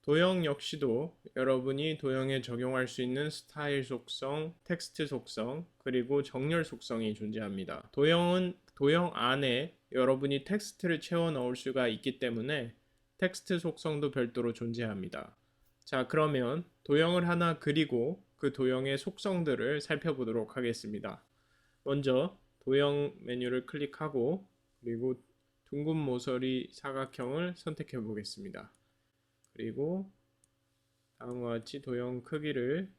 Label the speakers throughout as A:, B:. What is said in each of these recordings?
A: 도형 역시도 여러분이 도형에 적용할 수 있는 스타일 속성, 텍스트 속성, 그리고 정렬 속성이 존재합니다. 도형은 도형 안에 여러분이 텍스트를 채워 넣을 수가 있기 때문에 텍스트 속성도 별도로 존재합니다. 자, 그러면 도형을 하나 그리고 그 도형의 속성들을 살펴보도록 하겠습니다. 먼저 도형 메뉴를 클릭하고 그리고 둥근 모서리 사각형을 선택해 보겠습니다. 그리고 다음과 같이 도형 크기를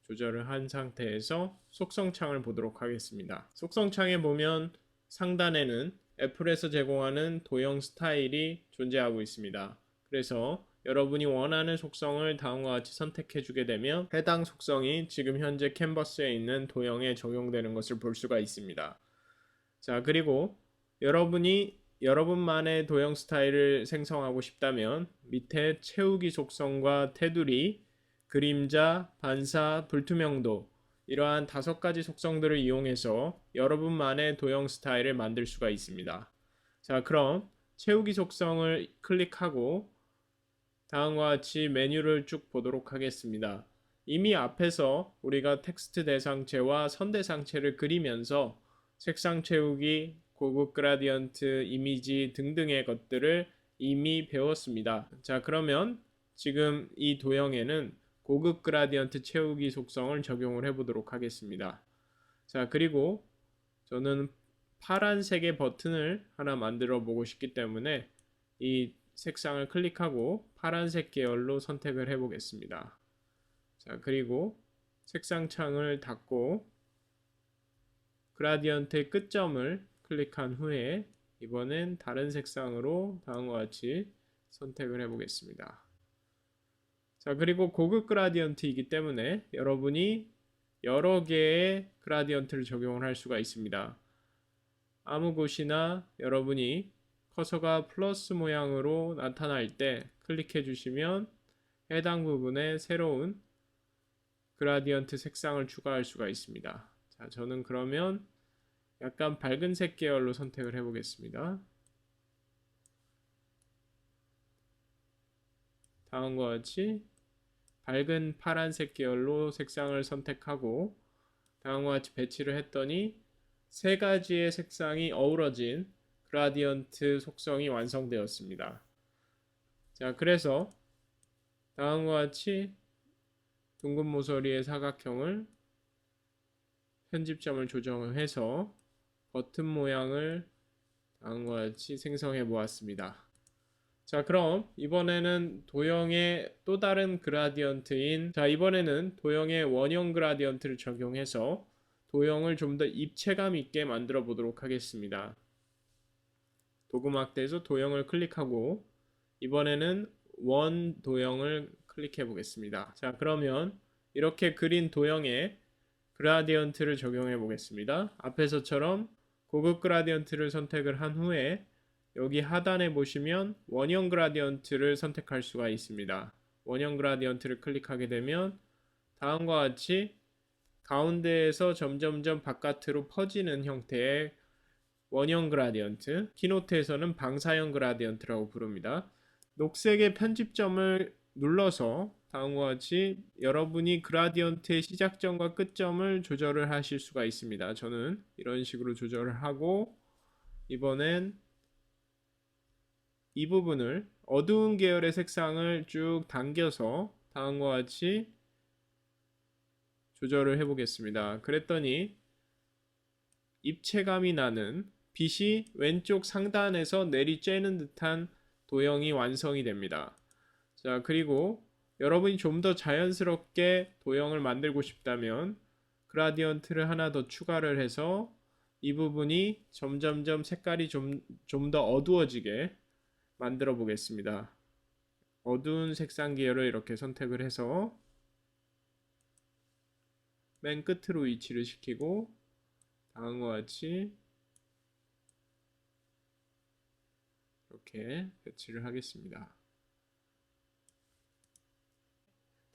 A: 조절을 한 상태에서 속성 창을 보도록 하겠습니다. 속성 창에 보면 상단에는 애플에서 제공하는 도형 스타일이 존재하고 있습니다. 그래서 여러분이 원하는 속성을 다음과 같이 선택해 주게 되면 해당 속성이 지금 현재 캔버스에 있는 도형에 적용되는 것을 볼 수가 있습니다. 자, 그리고 여러분이 여러분만의 도형 스타일을 생성하고 싶다면 밑에 채우기 속성과 테두리, 그림자, 반사, 불투명도 이러한 5가지 속성들을 이용해서 여러분만의 도형 스타일을 만들 수가 있습니다. 자, 그럼 채우기 속성을 클릭하고 다음과 같이 메뉴를 쭉 보도록 하겠습니다. 이미 앞에서 우리가 텍스트 대상체와 선 대상체를 그리면서 색상 채우기, 고급 그라디언트, 이미지 등등의 것들을 이미 배웠습니다. 자, 그러면 지금 이 도형에는 고급 그라디언트 채우기 속성을 적용을 해보도록 하겠습니다. 자, 그리고 저는 파란색의 버튼을 하나 만들어 보고 싶기 때문에 이 색상을 클릭하고 파란색 계열로 선택을 해 보겠습니다. 자, 그리고 색상 창을 닫고 그라디언트의 끝점을 클릭한 후에 이번엔 다른 색상으로 다음과 같이 선택을 해 보겠습니다. 자, 그리고 고급 그라디언트이기 때문에 여러분이 여러 개의 그라디언트를 적용을 할 수가 있습니다. 아무 곳이나 여러분이 커서가 플러스 모양으로 나타날 때 클릭해 주시면 해당 부분에 새로운 그라디언트 색상을 추가할 수가 있습니다. 자, 저는 그러면 약간 밝은색 계열로 선택을 해 보겠습니다. 다음과 같이 밝은 파란색 계열로 색상을 선택하고 다음과 같이 배치를 했더니 3가지의 색상이 어우러진 그라디언트 속성이 완성되었습니다. 자, 그래서 다음과 같이 둥근 모서리의 사각형을 편집점을 조정해서 버튼 모양을 다음과 같이 생성해 보았습니다. 자, 그럼 이번에는 도형의 또 다른 그라디언트인 이번에는 도형의 원형 그라디언트를 적용해서 도형을 좀 더 입체감 있게 만들어 보도록 하겠습니다. 도구막대에서 도형을 클릭하고 이번에는 원 도형을 클릭해 보겠습니다. 자, 그러면 이렇게 그린 도형에 그라디언트를 적용해 보겠습니다. 앞에서처럼 고급 그라디언트를 선택을 한 후에 여기 하단에 보시면 원형 그라디언트를 선택할 수가 있습니다. 원형 그라디언트를 클릭하게 되면 다음과 같이 가운데에서 점점점 바깥으로 퍼지는 형태의 원형 그라디언트, 키노트에서는 방사형 그라디언트라고 부릅니다. 녹색의 편집점을 눌러서 다음과 같이 여러분이 그라디언트의 시작점과 끝점을 조절을 하실 수가 있습니다. 저는 이런 식으로 조절을 하고 이번엔 이 부분을 어두운 계열의 색상을 쭉 당겨서 다음과 같이 조절을 해 보겠습니다. 그랬더니 입체감이 나는 빛이 왼쪽 상단에서 내리쬐는 듯한 도형이 완성이 됩니다. 자, 그리고 여러분이 좀 더 자연스럽게 도형을 만들고 싶다면 그라디언트를 하나 더 추가를 해서 이 부분이 점점점 색깔이 좀 더 어두워지게 만들어 보겠습니다. 어두운 색상 계열을 이렇게 선택을 해서 맨 끝으로 위치를 시키고 다음과 같이 이렇게 배치를 하겠습니다.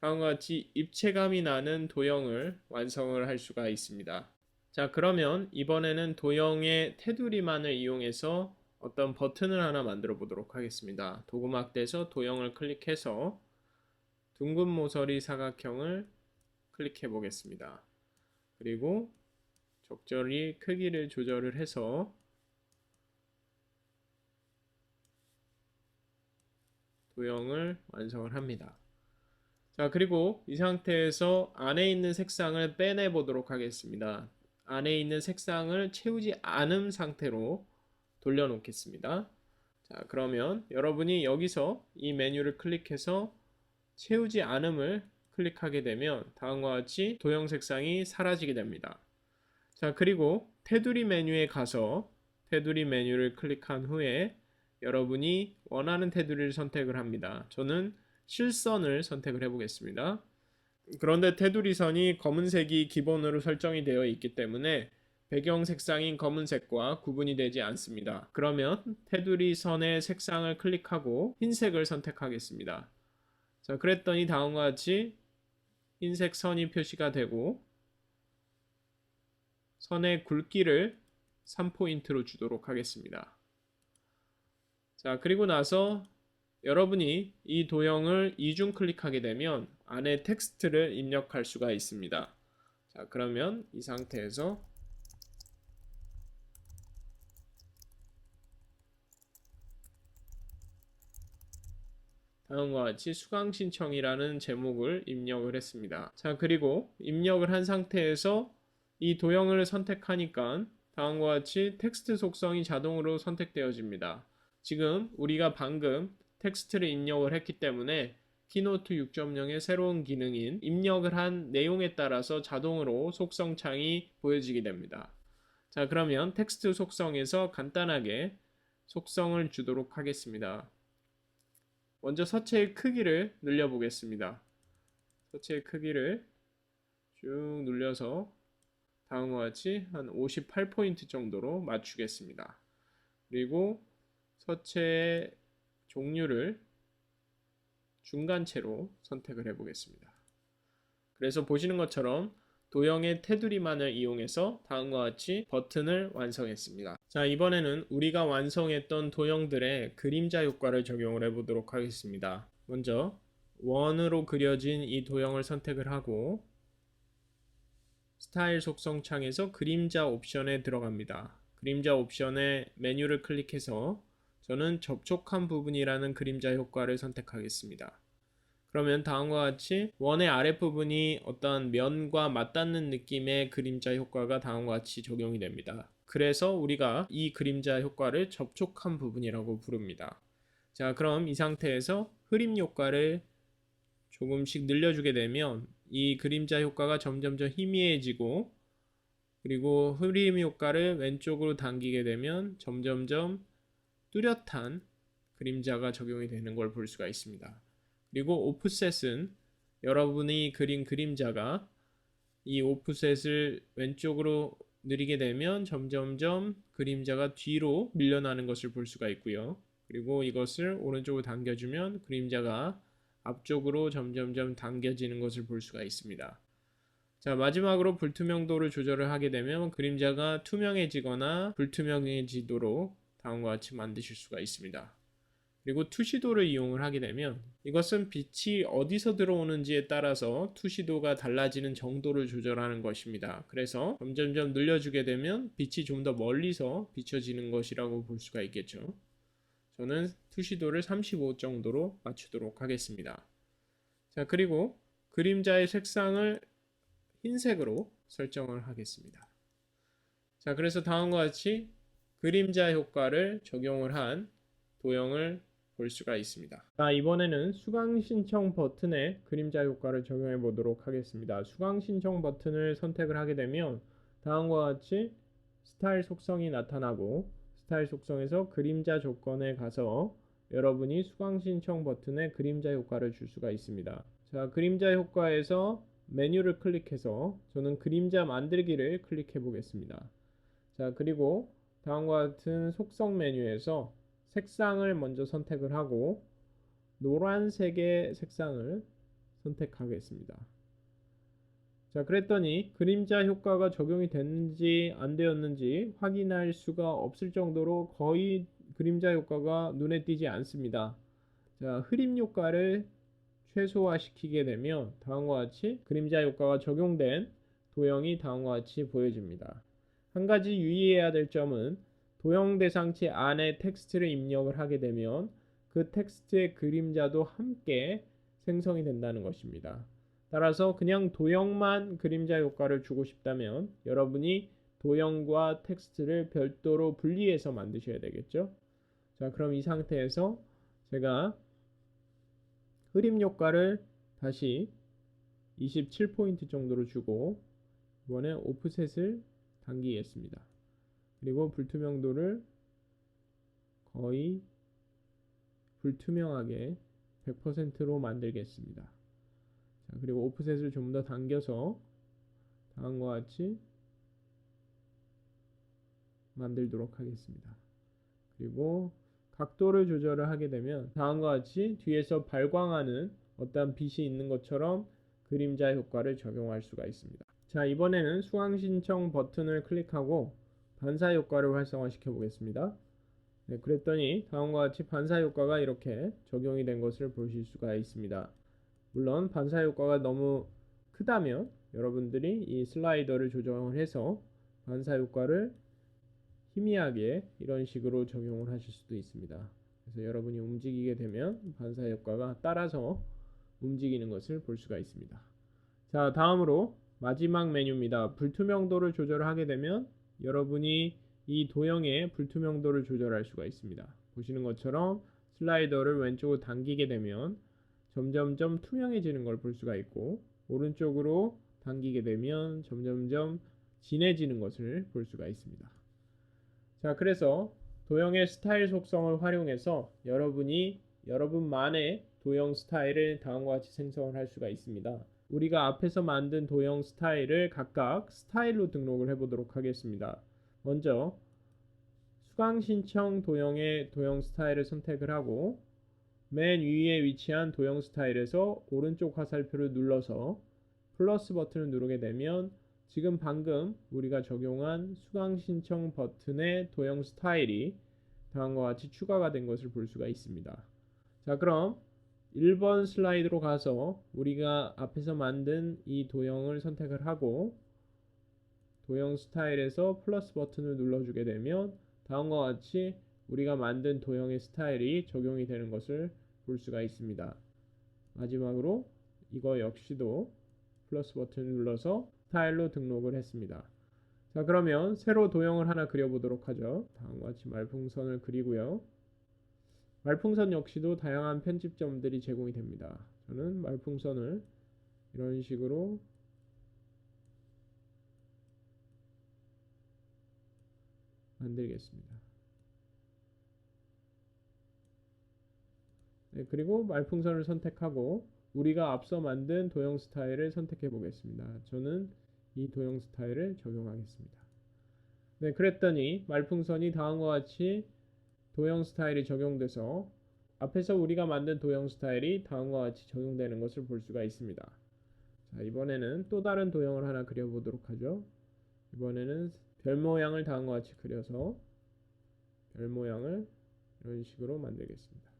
A: 다음과 같이 입체감이 나는 도형을 완성을 할 수가 있습니다. 자, 그러면 이번에는 도형의 테두리만을 이용해서 어떤 버튼을 하나 만들어 보도록 하겠습니다. 도구막대에서 도형을 클릭해서 둥근 모서리 사각형을 클릭해 보겠습니다. 그리고 적절히 크기를 조절을 해서 도형을 완성을 합니다. 자, 그리고 이 상태에서 안에 있는 색상을 빼내 보도록 하겠습니다. 안에 있는 색상을 채우지 않은 상태로 돌려놓겠습니다. 자, 그러면 여러분이 여기서 이 메뉴를 클릭해서 채우지 않음을 클릭하게 되면 다음과 같이 도형 색상이 사라지게 됩니다. 자, 그리고 테두리 메뉴에 가서 테두리 메뉴를 클릭한 후에 여러분이 원하는 테두리를 선택을 합니다. 저는 실선을 선택을 해보겠습니다. 그런데 테두리 선이 검은색이 기본으로 설정이 되어 있기 때문에 배경 색상인 검은색과 구분이 되지 않습니다. 그러면 테두리 선의 색상을 클릭하고 흰색을 선택하겠습니다. 자, 그랬더니 다음과 같이 흰색 선이 표시가 되고 선의 굵기를 3포인트로 주도록 하겠습니다. 자, 그리고 나서 여러분이 이 도형을 이중 클릭하게 되면 안에 텍스트를 입력할 수가 있습니다. 자, 그러면 이 상태에서 다음과 같이 수강 신청이라는 제목을 입력을 했습니다. 자, 그리고 입력을 한 상태에서 이 도형을 선택하니까 다음과 같이 텍스트 속성이 자동으로 선택되어집니다. 지금 우리가 방금 텍스트를 입력을 했기 때문에 키노트 6.0의 새로운 기능인 입력을 한 내용에 따라서 자동으로 속성 창이 보여지게 됩니다. 자, 그러면 텍스트 속성에서 간단하게 속성을 주도록 하겠습니다. 먼저 서체의 크기를 늘려보겠습니다. 서체의 크기를 쭉 눌려서 다음과 같이 한 58포인트 정도로 맞추겠습니다. 그리고 서체의 종류를 중간체로 선택을 해보겠습니다. 그래서 보시는 것처럼 도형의 테두리만을 이용해서 다음과 같이 버튼을 완성했습니다. 자, 이번에는 우리가 완성했던 도형들의 그림자 효과를 적용을 해보도록 하겠습니다. 먼저 원으로 그려진 이 도형을 선택을 하고 스타일 속성 창에서 그림자 옵션에 들어갑니다. 그림자 옵션의 메뉴를 클릭해서 저는 접촉한 부분이라는 그림자 효과를 선택하겠습니다. 그러면 다음과 같이 원의 아랫부분이 어떤 면과 맞닿는 느낌의 그림자 효과가 다음과 같이 적용이 됩니다. 그래서 우리가 이 그림자 효과를 접촉한 부분이라고 부릅니다. 자, 그럼 이 상태에서 흐림 효과를 조금씩 늘려주게 되면 이 그림자 효과가 점점점 희미해지고 그리고 흐림 효과를 왼쪽으로 당기게 되면 점점점 뚜렷한 그림자가 적용이 되는 걸 볼 수가 있습니다. 그리고 오프셋은 여러분이 그린 그림자가 이 오프셋을 왼쪽으로 느리게 되면 점점점 그림자가 뒤로 밀려나는 것을 볼 수가 있고요. 그리고 이것을 오른쪽으로 당겨주면 그림자가 앞쪽으로 점점점 당겨지는 것을 볼 수가 있습니다. 자, 마지막으로 불투명도를 조절을 하게 되면 그림자가 투명해지거나 불투명해지도록 다음과 같이 만드실 수가 있습니다. 그리고 투시도를 이용을 하게 되면 이것은 빛이 어디서 들어오는지에 따라서 투시도가 달라지는 정도를 조절하는 것입니다. 그래서 점점점 늘려주게 되면 빛이 좀 더 멀리서 비춰지는 것이라고 볼 수가 있겠죠. 저는 투시도를 35 정도로 맞추도록 하겠습니다. 자, 그리고 그림자의 색상을 흰색으로 설정을 하겠습니다. 자, 그래서 다음과 같이 그림자 효과를 적용을 한 도형을 볼 수가 있습니다. 자, 이번에는 수강 신청 버튼에 그림자 효과를 적용해 보도록 하겠습니다. 수강 신청 버튼을 선택을 하게 되면 다음과 같이 스타일 속성이 나타나고 스타일 속성에서 그림자 조건에 가서 여러분이 수강 신청 버튼에 그림자 효과를 줄 수가 있습니다. 자, 그림자 효과에서 메뉴를 클릭해서 저는 그림자 만들기를 클릭해 보겠습니다. 자, 그리고 다음과 같은 속성 메뉴에서 색상을 먼저 선택을 하고 노란색의 색상을 선택하겠습니다. 자, 그랬더니 그림자 효과가 적용이 됐는지 안 되었는지 확인할 수가 없을 정도로 거의 그림자 효과가 눈에 띄지 않습니다. 자, 흐림 효과를 최소화시키게 되면 다음과 같이 그림자 효과가 적용된 도형이 다음과 같이 보여집니다. 한 가지 유의해야 될 점은 도형 대상치 안에 텍스트를 입력을 하게 되면 그 텍스트의 그림자도 함께 생성이 된다는 것입니다. 따라서 그냥 도형만 그림자 효과를 주고 싶다면 여러분이 도형과 텍스트를 별도로 분리해서 만드셔야 되겠죠. 자, 그럼 이 상태에서 제가 흐림 효과를 다시 27포인트 정도로 주고 이번에 오프셋을 당기겠습니다. 그리고 불투명도를 거의 불투명하게 100%로 만들겠습니다. 자, 그리고 오프셋을 좀 더 당겨서 다음과 같이 만들도록 하겠습니다. 그리고 각도를 조절을 하게 되면 다음과 같이 뒤에서 발광하는 어떤 빛이 있는 것처럼 그림자 효과를 적용할 수가 있습니다. 자, 이번에는 수강 신청 버튼을 클릭하고 반사 효과를 활성화시켜 보겠습니다. 네, 그랬더니 다음과 같이 반사 효과가 이렇게 적용이 된 것을 보실 수가 있습니다. 물론 반사 효과가 너무 크다면 여러분들이 이 슬라이더를 조정을 해서 반사 효과를 희미하게 이런 식으로 적용을 하실 수도 있습니다. 그래서 여러분이 움직이게 되면 반사 효과가 따라서 움직이는 것을 볼 수가 있습니다. 자, 다음으로 마지막 메뉴입니다. 불투명도를 조절하게 되면 여러분이 이 도형의 불투명도를 조절할 수가 있습니다. 보시는 것처럼 슬라이더를 왼쪽으로 당기게 되면 점점점 투명해지는 걸 볼 수가 있고 오른쪽으로 당기게 되면 점점점 진해지는 것을 볼 수가 있습니다. 자, 그래서 도형의 스타일 속성을 활용해서 여러분이 여러분만의 도형 스타일을 다음과 같이 생성을 할 수가 있습니다. 우리가 앞에서 만든 도형 스타일을 각각 스타일로 등록을 해보도록 하겠습니다. 먼저 수강 신청 도형의 도형 스타일을 선택을 하고 맨 위에 위치한 도형 스타일에서 오른쪽 화살표를 눌러서 플러스 버튼을 누르게 되면 지금 방금 우리가 적용한 수강 신청 버튼의 도형 스타일이 다음과 같이 추가가 된 것을 볼 수가 있습니다. 자, 그럼 1번 슬라이드로 가서 우리가 앞에서 만든 이 도형을 선택을 하고 도형 스타일에서 플러스 버튼을 눌러주게 되면 다음과 같이 우리가 만든 도형의 스타일이 적용이 되는 것을 볼 수가 있습니다. 마지막으로 이거 역시도 플러스 버튼을 눌러서 스타일로 등록을 했습니다. 자, 그러면 새로 도형을 하나 그려보도록 하죠. 다음과 같이 말풍선을 그리고요. 말풍선 역시도 다양한 편집점들이 제공이 됩니다. 저는 말풍선을 이런 식으로 만들겠습니다. 네, 그리고 말풍선을 선택하고 우리가 앞서 만든 도형 스타일을 선택해 보겠습니다. 저는 이 도형 스타일을 적용하겠습니다. 네, 그랬더니 말풍선이 다음과 같이 도형 스타일이 적용돼서 앞에서 우리가 만든 도형 스타일이 다음과 같이 적용되는 것을 볼 수가 있습니다. 자, 이번에는 또 다른 도형을 하나 그려보도록 하죠. 이번에는 별 모양을 다음과 같이 그려서 별 모양을 이런 식으로 만들겠습니다.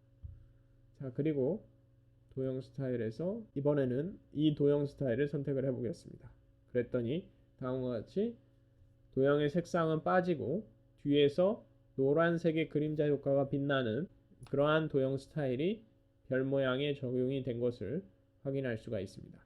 A: 자, 그리고 도형 스타일에서 이번에는 이 도형 스타일을 선택을 해 보겠습니다. 그랬더니 다음과 같이 도형의 색상은 빠지고 뒤에서 노란색의 그림자 효과가 빛나는 그러한 도형 스타일이 별 모양에 적용이 된 것을 확인할 수가 있습니다.